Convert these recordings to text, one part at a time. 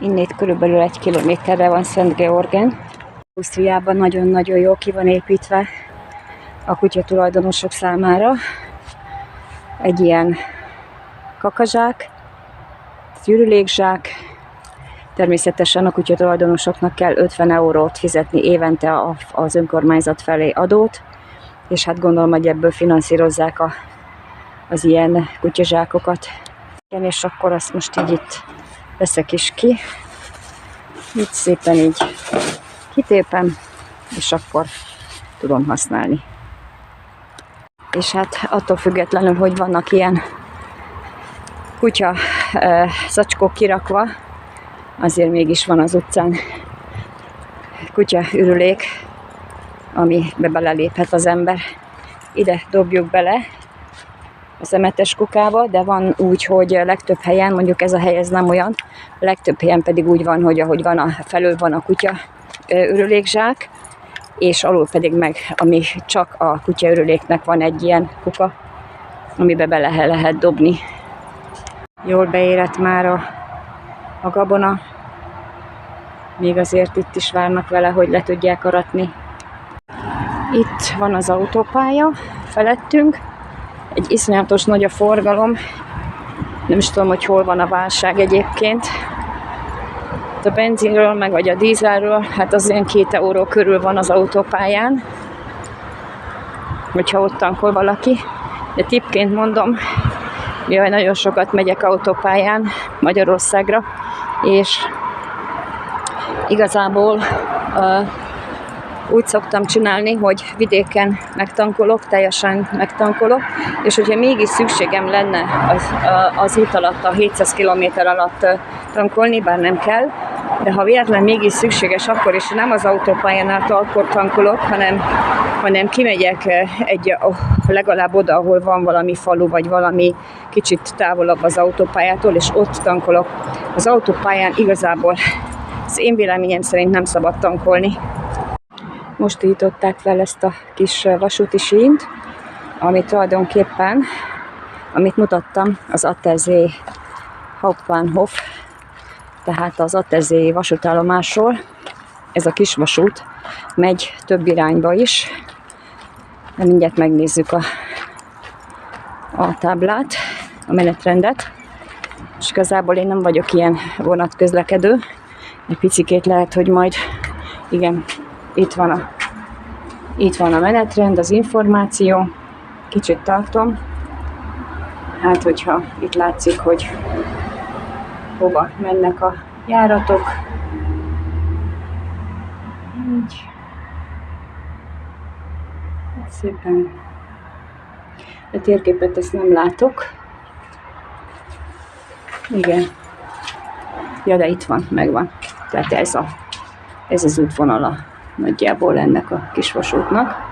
Innét körülbelül 1 kilométerre van Szent Georgen. Ausztriában nagyon-nagyon jól ki van építve a kutyatulajdonosok számára egy ilyen kakazsák, ürülékzsák. Természetesen a kutyatulajdonosoknak kell 50 eurót fizetni évente az önkormányzat felé adót, és hát gondolom, hogy ebből finanszírozzák az ilyen kutyazsákokat. És akkor azt most így itt veszek is ki. Itt szépen így kitépem, és akkor tudom használni. És hát attól függetlenül, hogy vannak ilyen kutya zacskók kirakva, azért mégis van az utcán kutya ürülék, amibe beleléphet az ember. Ide dobjuk bele a szemetes kukába, de van úgy, hogy legtöbb helyen, mondjuk ez a hely ez nem olyan, legtöbb helyen pedig úgy van, hogy ahogy van felül van a kutya ürülékzsák, és alul pedig meg, ami csak a kutya ürüléknek van egy ilyen kuka, amibe bele lehet dobni. Jól beérett már a gabona, még azért itt is várnak vele, hogy le tudják aratni. Itt van az autópálya felettünk, egy iszonyatos nagy a forgalom, nem is tudom, hogy hol van a válság egyébként. A benzinről, meg vagy a dízelről, hát az ilyen 2 euró körül van az autópályán, hogyha ott tankol valaki. De tippként mondom, mivel nagyon sokat megyek autópályán Magyarországra, és igazából úgy szoktam csinálni, hogy vidéken megtankolok, teljesen megtankolok, és hogyha mégis szükségem lenne az út alatt, a 700 km alatt tankolni, bár nem kell, de ha véletlenül mégis szükséges, akkor is nem az autópályán akkor tankolok, hanem kimegyek legalább oda, ahol van valami falu, vagy valami kicsit távolabb az autópályától, és ott tankolok. Az autópályán igazából az én véleményem szerint nem szabad tankolni. Most ították fel ezt a kis vasúti sínt, ami tulajdonképpen, amit mutattam, az Attersee Hauptbahnhof, tehát az Attersee vasútállomásról. Ez a kis vasút megy több irányba is. De mindjárt megnézzük a táblát, a menetrendet. És igazából én nem vagyok ilyen vonatközlekedő. Egy picikét lehet, hogy majd, igen, itt van a menetrend, az információ. Kicsit tartom. Hát, hogyha itt látszik, hogy hova mennek a járatok. Így. Szépen. A térképet ezt nem látok. Igen. Ja, de itt van, megvan. Tehát ez az útvonala nagyjából ennek a kis vasútnak.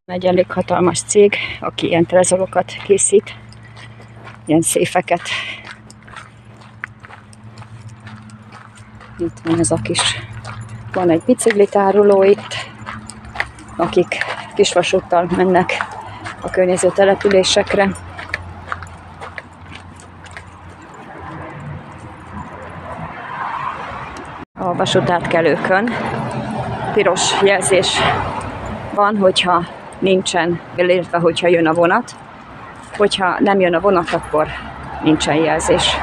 Egy elég hatalmas cég, aki ilyen trezorokat készít, ilyen széfeket. Itt van ez a kis, van egy biciklitároló itt, akik kisvasúttal mennek a környező településekre. A vasútátkelőkön piros jelzés van, hogyha nincsen, illetve hogyha jön a vonat. Hogyha nem jön a vonat, akkor nincsen jelzés.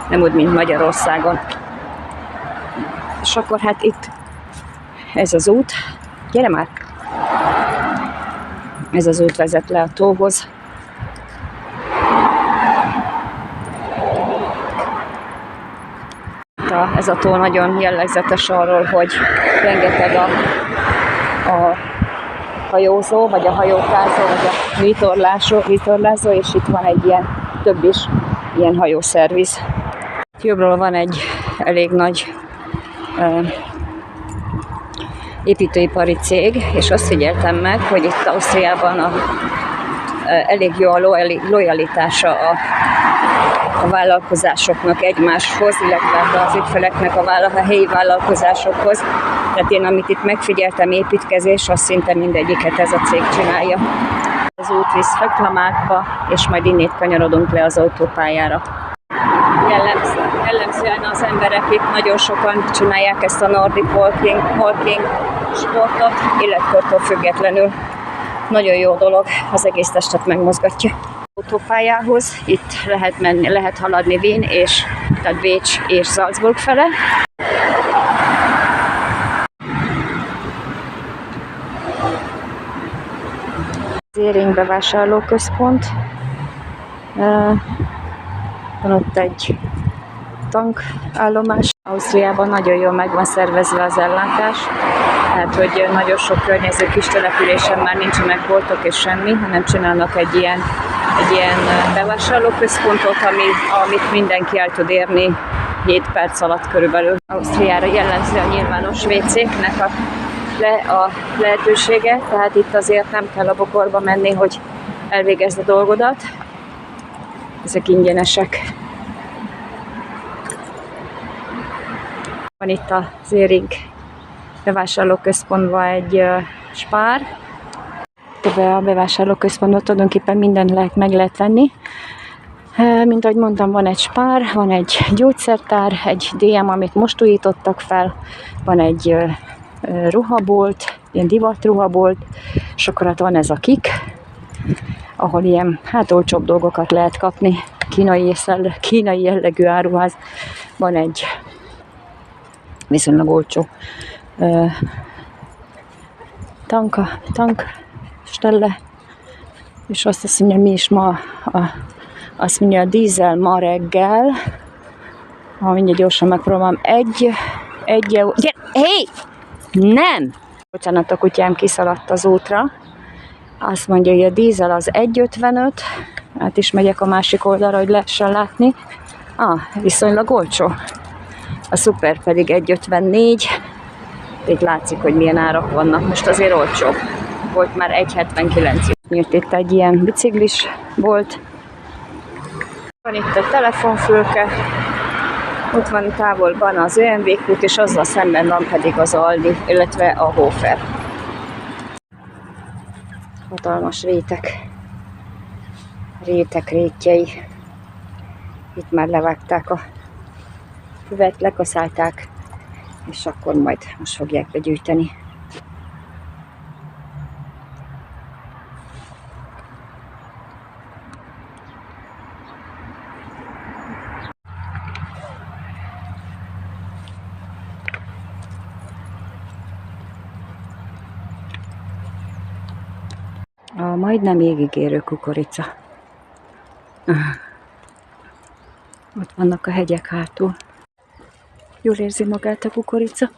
Nem úgy, mint Magyarországon. És akkor hát itt ez az út. Gyere már! Ez az út vezet le a tóhoz. Ez a tó nagyon jellegzetes arról, hogy rengeteg a hajózó, vagy a hajókázó, vagy a vitorlázó, és itt van egy ilyen, több is ilyen hajószerviz. Jobbról van egy elég nagy építőipari cég, és azt figyeltem meg, hogy itt Ausztriában elég jó a lojalitása a vállalkozásoknak egymáshoz, illetve az ügyfeleknek a helyi vállalkozásokhoz. Tehát én, amit itt megfigyeltem, építkezés, azt szinte mindegyiket ez a cég csinálja. Az út visz Höklamákba, és majd innét kanyarodunk le az autópályára. Jellemzően az emberek itt nagyon sokan csinálják ezt a Nordic walking sportot, életkortól függetlenül. Nagyon jó dolog, az egész testet megmozgatja. Autópályához itt lehet haladni Wien tehát Bécs és Salzburg fele. Zering bevásárlóközpont. Van ott egy tankállomás. Ausztriában nagyon jól meg van szervezve az ellátás. Tehát, hogy nagyon sok környező kis településen már nincsenek boltok és semmi, hanem csinálnak egy ilyen bevásárlóközpontot, amit mindenki el tud érni 7 perc alatt körülbelül. Ausztriára jellemző a nyilvános WC-knek a lehetősége, tehát itt azért nem kell a bokorba menni, hogy elvégezd a dolgodat. Ezek ingyenesek. Van itt a Zering bevásárlóközpontban egy Spar. A bevásárlóközpontban tulajdonképpen mindent meg lehet venni. Mint ahogy mondtam, van egy Spar, van egy gyógyszertár, egy DM, amit most újítottak fel, van egy ruhabolt, ilyen divatruhabolt, és akkor hát van ez a Kik, ahol ilyen olcsóbb dolgokat lehet kapni, kínai jellegű áruház. Van egy viszonylag olcsó tankstelle, és azt mondja, mi is ma, azt mondja, a dízel ma reggel, mindjárt gyorsan megpróbálom, egy euró, hey! Nem! Bocsánat, a kutyám kiszaladt az útra. Azt mondja, hogy a dízel az 1,55, hát is megyek a másik oldalra, hogy lehessen látni. Viszonylag olcsó. A szuper pedig 1,54. Itt látszik, hogy milyen árak vannak. Most azért olcsó. Volt már 1,79. Nyílt itt egy ilyen biciklis bolt. Van itt a telefonfülke. Ott van távolban az ÖMV kút, és azzal szemben van pedig az Aldi, illetve a Hofer. Hatalmas rétjei. Itt már levágták a füvet, lekaszálták, és akkor majd most fogják begyűjteni. A majdnem égig érő kukorica. Ott vannak a hegyek hátul. Jól érzi magát a kukorica.